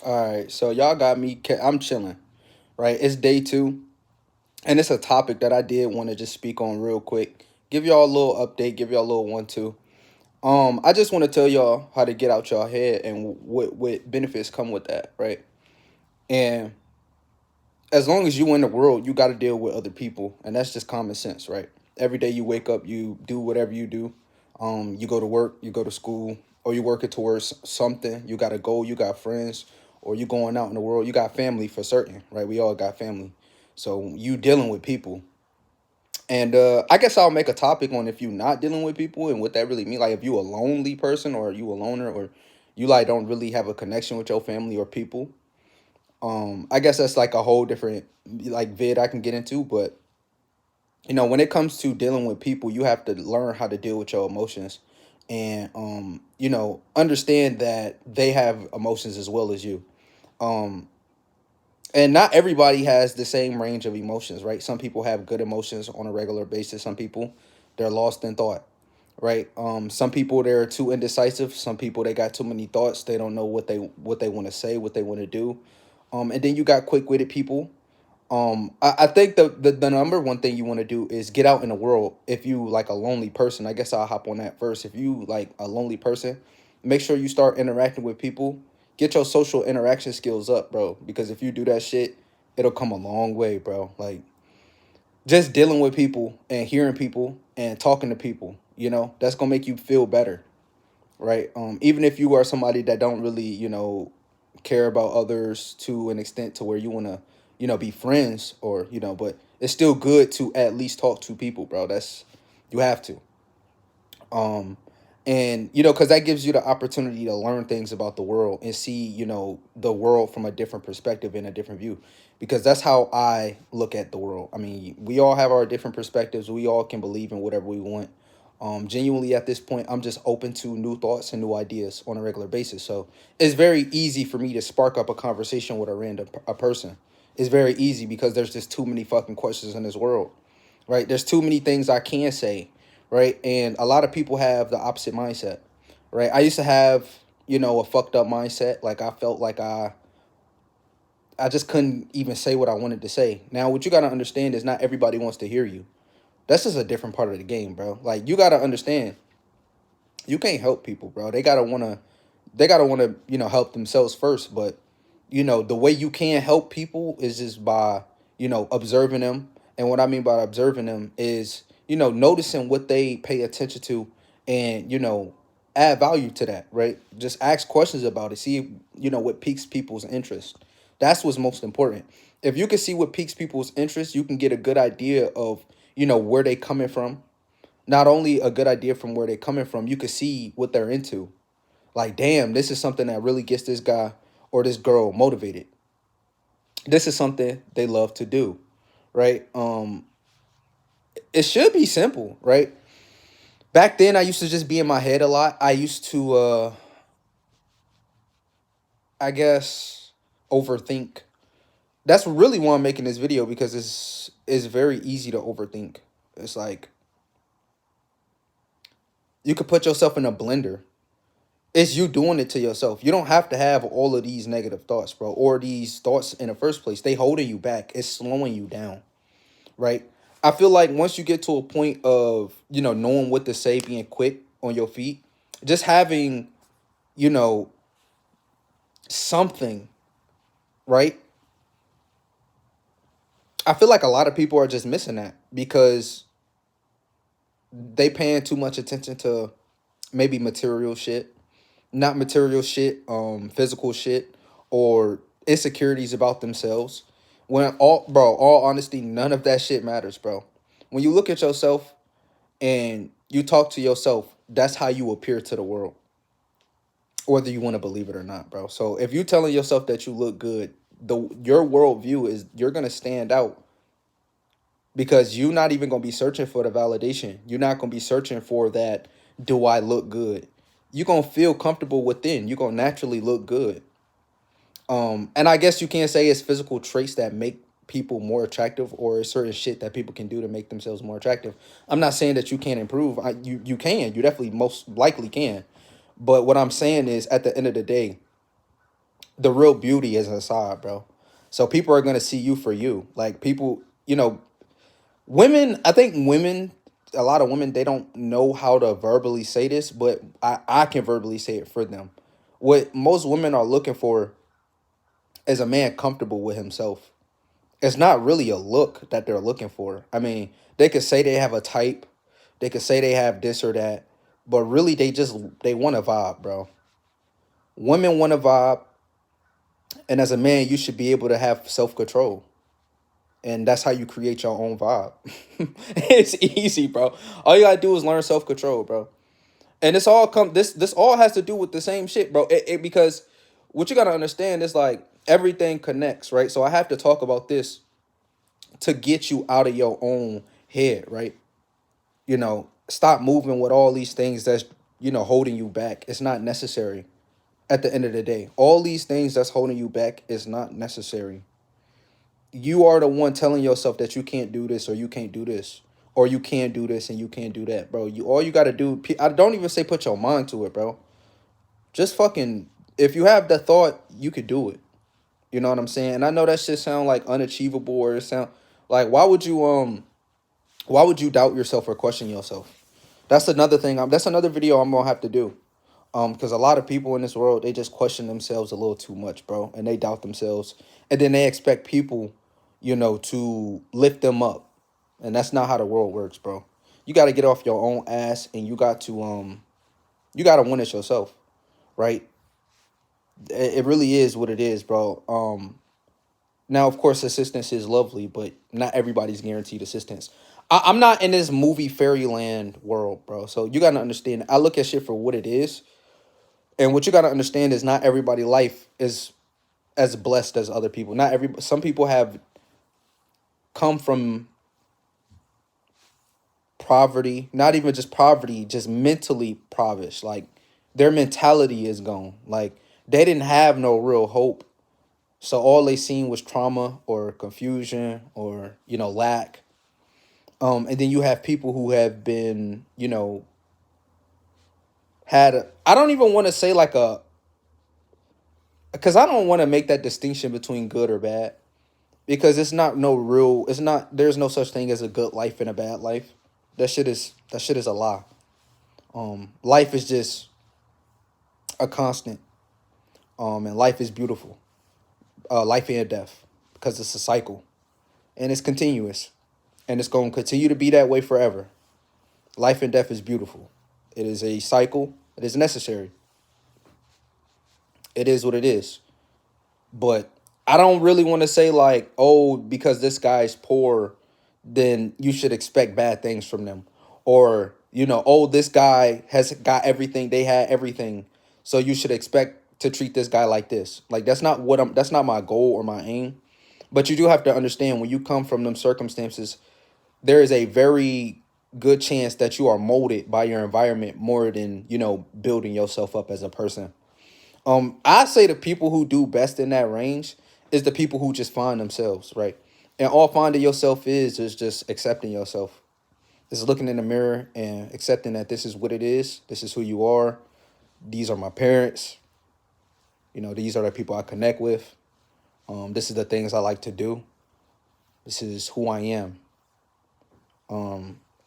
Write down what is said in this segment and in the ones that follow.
All right, so y'all got me. I'm chilling, right? It's day two, and it's a topic that I did want to just speak on real quick. Give y'all a little update. Give y'all a little one two. I just want to tell y'all how to get out y'all head and what benefits come with that, right? And as long as you in the world, you got to deal with other people, and that's just common sense, right? Every day you wake up, you do whatever you do. You go to work, you go to school, or you working towards something. You got a goal, you got friends, or you going out in the world. You got family for certain, right? We all got family, so you dealing with people. And I guess I'll make a topic on if you not dealing with people and what that really mean. Like if you a lonely person or you a loner or you like don't really have a connection with your family or people. I guess that's like a whole different like vid I can get into, but when it comes to dealing with people, you have to learn how to deal with your emotions and understand that they have emotions as well as you. Um and not everybody has the same range of emotions, right? Some people have good emotions on a regular basis. Some people they're lost in thought, right? Some people they're too indecisive. Some people they got too many thoughts. They don't know what they want to say, what they want to do. And then you got quick witted people. I think the number one thing you want to do is get out in the world. If you like a lonely person, I guess I'll hop on that first. If you like a lonely person, make sure you start interacting with people. Get your social interaction skills up, bro. Because if you do that shit, it'll come a long way, bro. Like just dealing with people and hearing people and talking to people, that's gonna make you feel better, right? Even if you are somebody that don't really, care about others to an extent to where you want to, be friends or, but it's still good to at least talk to people, bro. That's you have to. Um, and because that gives you the opportunity to learn things about the world and see, the world from a different perspective and a different view. Because that's how I look at the world. I mean, we all have our different perspectives. We all can believe in whatever we want. Genuinely at this point, I'm just open to new thoughts and new ideas on a regular basis. So it's very easy for me to spark up a conversation with a random a person. It's very easy because there's just too many fucking questions in this world, right? There's too many things I can say, right? And a lot of people have the opposite mindset, right? I used to have, a fucked up mindset. Like I felt like I just couldn't even say what I wanted to say. Now, what you got to understand is not everybody wants to hear you. That's just a different part of the game, bro. Like you got to understand, you can't help people, bro. They gotta wanna, help themselves first. But the way you can help people is just by observing them. And what I mean by observing them is noticing what they pay attention to, and add value to that, right? Just ask questions about it. See what piques people's interest. That's what's most important. If you can see what piques people's interest, you can get a good idea of where they coming from. Not only a good idea from where they're coming from, you can see what they're into. Like, damn, this is something that really gets this guy or this girl motivated. This is something they love to do, right? It should be simple, right? Back then, I used to just be in my head a lot. I used to, I guess, overthink. That's really why I'm making this video because it's very easy to overthink. It's like you could put yourself in a blender. It's you doing it to yourself. You don't have to have all of these negative thoughts, bro, or these thoughts in the first place. They holding you back. It's slowing you down, right? I feel like once you get to a point of, knowing what to say, being quick on your feet, just having, you know, something, right? I feel like a lot of people are just missing that because they paying too much attention to maybe material shit, not material shit, physical shit, or insecurities about themselves. When all honesty, none of that shit matters, bro. When you look at yourself and you talk to yourself, that's how you appear to the world, whether you want to believe it or not, bro. So if you telling yourself that you look good, your worldview is you're gonna stand out because you're not even gonna be searching for the validation. You're not gonna be searching for that. Do I look good? You're gonna feel comfortable within. You're gonna naturally look good. And I guess you can't say it's physical traits that make people more attractive or certain shit that people can do to make themselves more attractive. I'm not saying that you can't improve. You can. You definitely most likely can. But what I'm saying is at the end of the day, The real beauty is inside, bro. So people are gonna see you for you. Like people, women. I think women, a lot of women, they don't know how to verbally say this, but I can verbally say it for them. What most women are looking for is a man comfortable with himself. It's not really a look that they're looking for. I mean, they could say they have a type, they could say they have this or that, but really they want a vibe, bro. Women want a vibe, and as a man, you should be able to have self control, and that's how you create your own vibe. It's easy, bro. All you gotta do is learn self control, bro. And this all has to do with the same shit, bro. Because what you gotta understand is like everything connects, right? So I have to talk about this to get you out of your own head, right? Stop moving with all these things that's holding you back. It's not necessary. At the end of the day, all these things that's holding you back is not necessary. You are the one telling yourself that you can't do this or you can't do this or you can't do this and you can't do that, bro. You all you got to do, I don't even say put your mind to it, bro. Just fucking, if you have the thought, you could do it. You know what I'm saying? And I know that shit sound like unachievable, or it sound like, why would you doubt yourself or question yourself? That's another thing. That's another video I'm gonna have to do. Because a lot of people in this world, they just question themselves a little too much, bro, and they doubt themselves, and then they expect people, to lift them up, and that's not how the world works, bro. You got to get off your own ass, and you got to win it yourself, right? It really is what it is, bro. Now, of course, assistance is lovely, but not everybody's guaranteed assistance. I'm not in this movie fairyland world, bro. So you got to understand. I look at shit for what it is. And what you got to understand is not everybody' life is as blessed as other people. Not every Some people have come from poverty, not even just poverty, just mentally impoverished. Like their mentality is gone. Like they didn't have no real hope. So all they seen was trauma or confusion or, lack. And then you have people who have been, I don't even want to say like because I don't want to make that distinction between good or bad, because it's not, there's no such thing as a good life and a bad life. That shit is a lie. Life is just a constant. And life is beautiful. Life and death, because it's a cycle and it's continuous, and it's going to continue to be that way forever. Life and death is beautiful. It is a cycle. It is necessary. It is what it is. But I don't really want to say like, oh, because this guy's poor, then you should expect bad things from them. Or, oh, this guy has got everything, they had everything, so you should expect to treat this guy like this. Like that's not my goal or my aim. But you do have to understand, when you come from them circumstances, there is a very good chance that you are molded by your environment more than, building yourself up as a person. I say the people who do best in that range is the people who just find themselves, right? And all finding yourself is just accepting yourself. Is looking in the mirror and accepting that this is what it is. This is who you are. These are my parents. These are the people I connect with. This is the things I like to do. This is who I am.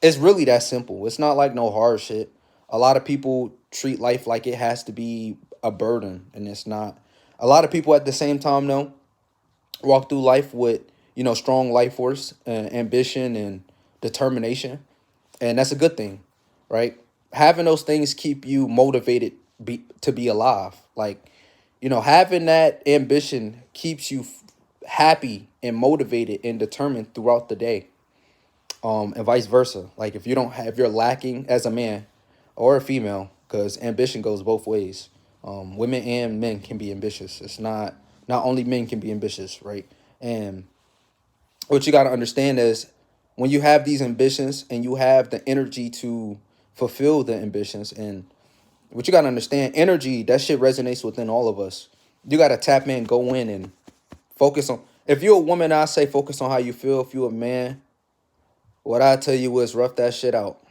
It's really that simple. It's not like no hard shit. A lot of people treat life like it has to be a burden, and it's not. A lot of people at the same time, though, walk through life with, strong life force and ambition and determination, and that's a good thing, right? Having those things keep you motivated to be alive. Like, having that ambition keeps you happy and motivated and determined throughout the day. And vice versa. Like if you're lacking as a man or a female, because ambition goes both ways. Women and men can be ambitious. It's not only men can be ambitious, right? And what you got to understand is, when you have these ambitions and you have the energy to fulfill the ambitions, and what you got to understand, energy, that shit resonates within all of us. You got to tap in, go in, and focus on. If you're a woman, I say focus on how you feel. If you're a man, what I tell you is rough that shit out.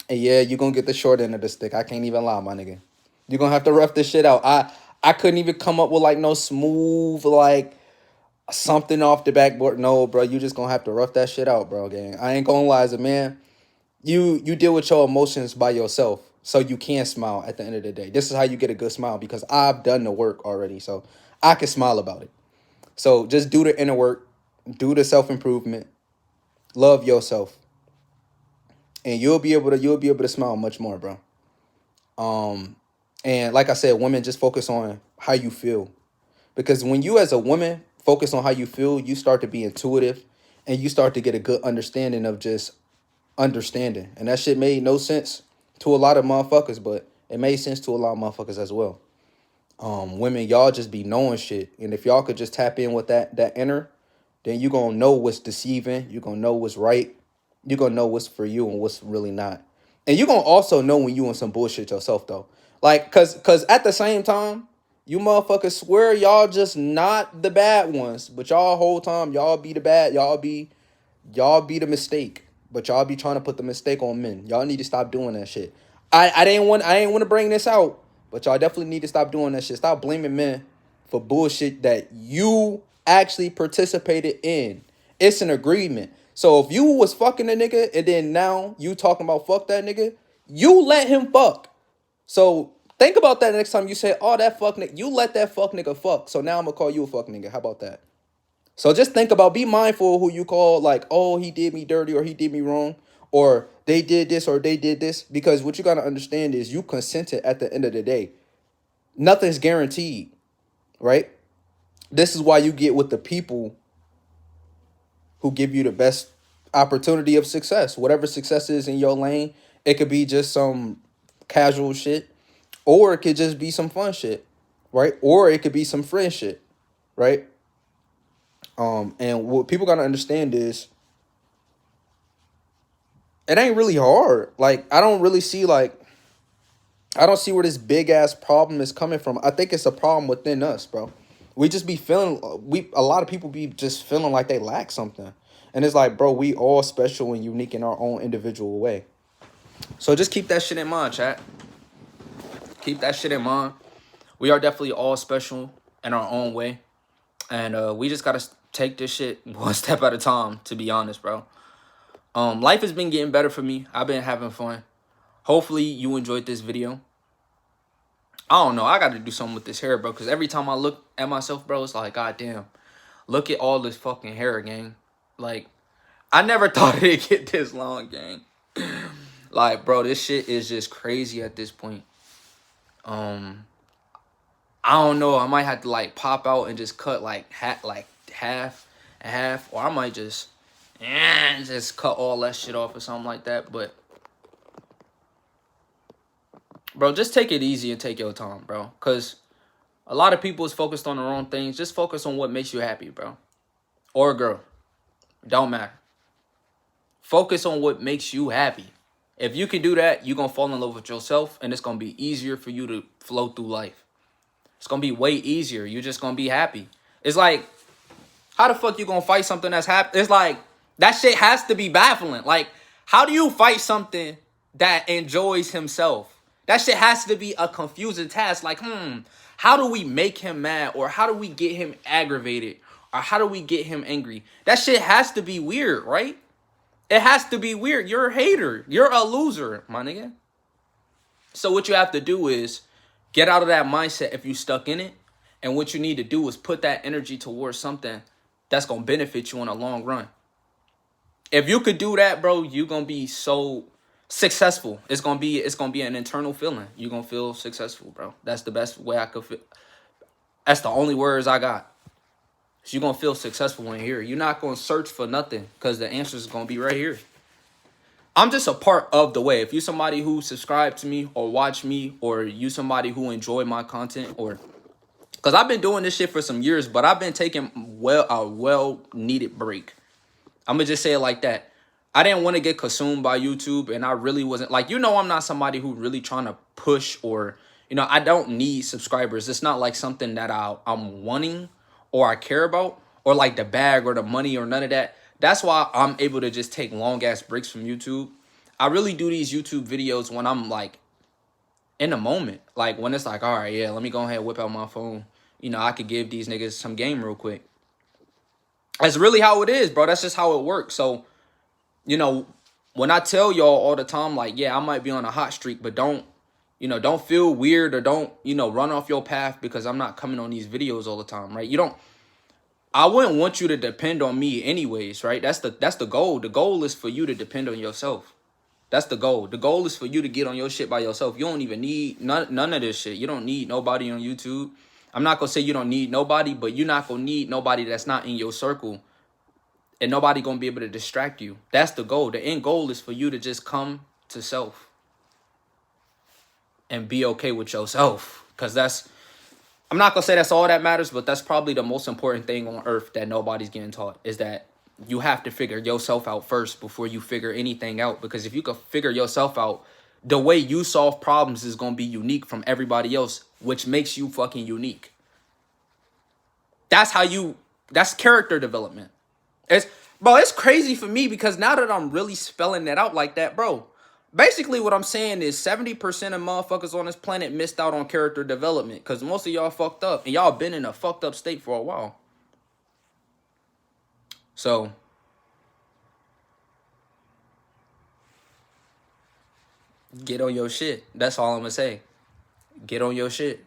And yeah, you're gonna get the short end of the stick. I can't even lie, my nigga. You're gonna have to rough this shit out. I couldn't even come up with like no smooth like something off the backboard. No, bro, you just gonna have to rough that shit out, bro, gang. I ain't gonna lie as a man. You deal with your emotions by yourself, so you can smile at the end of the day. This is how you get a good smile because I've done the work already, so I can smile about it. So just do the inner work, do the self improvement, love yourself, and you'll be able to smile much more, bro. Um, and like I said, women, just focus on how you feel, because when you as a woman focus on how you feel, you start to be intuitive, and you start to get a good understanding of just understanding. And that shit made no sense to a lot of motherfuckers, but it made sense to a lot of motherfuckers as well. Women, y'all just be knowing shit, and if y'all could just tap in with that inner, then you gonna know what's deceiving. You gonna know what's right. You gonna know what's for you and what's really not. And you gonna also know when you on some bullshit yourself though. Like, cause at the same time, you motherfuckers swear y'all just not the bad ones, but y'all whole time y'all be the bad. Y'all be the mistake, but y'all be trying to put the mistake on men. Y'all need to stop doing that shit. I didn't want to bring this out, but y'all definitely need to stop doing that shit. Stop blaming men for bullshit that you actually participated in. It's an agreement. So if you was fucking a nigga and then now you talking about fuck that nigga, you let him fuck. So think about that next time you say, oh, that fuck nigga. You let that fuck nigga fuck. So now I'm gonna call you a fuck nigga. How about that? So just think about, be mindful of who you call, like, oh, he did me dirty or he did me wrong or they did this or they did this. Because what you got to understand is you consented at the end of the day. Nothing's guaranteed, right? This is why you get with the people who give you the best opportunity of success. Whatever success is in your lane, it could be just some casual shit or it could just be some fun shit, right? Or it could be some friend shit, right? And what people got to understand is it ain't really hard. Like, I don't see where this big ass problem is coming from. I think it's a problem within us, bro. We just be feeling a lot of people be just feeling like they lack something. And it's like, bro, we all special and unique in our own individual way. So just keep that shit in mind, chat. Keep that shit in mind. We are definitely all special in our own way. And we just gotta take this shit one step at a time, to be honest, bro. Life has been getting better for me. I've been having fun. Hopefully you enjoyed this video. I don't know. I got to do something with this hair, bro. Because every time I look at myself, bro, it's like, God damn. Look at all this fucking hair, gang. Like, I never thought it'd get this long, gang. Like, bro, this shit is just crazy at this point. I don't know. I might have to, like, pop out and just cut, like half and half. Or I might just cut all that shit off or something like that. But bro, just take it easy and take your time, bro. Because a lot of people is focused on the wrong things. Just focus on what makes you happy, bro. Or girl. Don't matter. Focus on what makes you happy. If you can do that, you're going to fall in love with yourself. And it's going to be easier for you to flow through life. It's going to be way easier. You're just going to be happy. It's like, how the fuck you going to fight something that's happy? It's like, that shit has to be baffling. Like, how do you fight something that enjoys himself? That shit has to be a confusing task. Like, how do we make him mad? Or how do we get him aggravated? Or how do we get him angry? That shit has to be weird, right? It has to be weird. You're a hater. You're a loser, my nigga. So what you have to do is get out of that mindset if you stuck in it. And what you need to do is put that energy towards something that's going to benefit you in the long run. If you could do that, bro, you're going to be so successful. It's gonna be an internal feeling. You're gonna feel successful, bro. That's the best way I could feel. That's the only words I got. So you're gonna feel successful in here. You're not gonna search for nothing because the answer is gonna be right here. I'm just a part of the way. If you somebody who subscribe to me or watch me, or you somebody who enjoy my content, or because I've been doing this shit for some years, but I've been taking a well needed break. I'm gonna just say it like that. I didn't want to get consumed by YouTube, and I really wasn't, like, I'm not somebody who really trying to push, or, I don't need subscribers. It's not like something that I'm wanting or I care about, or like the bag or the money or none of that. That's why I'm able to just take long ass breaks from YouTube. I really do these YouTube videos when I'm like in the moment. Like when it's like, all right, yeah, let me go ahead and whip out my phone. You know, I could give these niggas some game real quick. That's really how it is, bro. That's just how it works. So, you know, when I tell y'all all the time, like, yeah, I might be on a hot streak, but don't, don't feel weird or don't, run off your path because I'm not coming on these videos all the time, right? I wouldn't want you to depend on me anyways, right? That's the goal. The goal is for you to depend on yourself. That's the goal. The goal is for you to get on your shit by yourself. You don't even need none of this shit. You don't need nobody on YouTube. I'm not gonna say you don't need nobody, but you're not gonna need nobody that's not in your circle, and nobody gonna be able to distract you. That's the goal. The end goal is for you to just come to self and be okay with yourself. Cause I'm not gonna say that's all that matters, but that's probably the most important thing on earth that nobody's getting taught, is that you have to figure yourself out first before you figure anything out. Because if you could figure yourself out, the way you solve problems is gonna be unique from everybody else, which makes you fucking unique. That's character development. It's crazy for me because now that I'm really spelling that out like that, bro, basically what I'm saying is 70% of motherfuckers on this planet missed out on character development because most of y'all fucked up and y'all been in a fucked up state for a while. So get on your shit. That's all I'm gonna say. Get on your shit.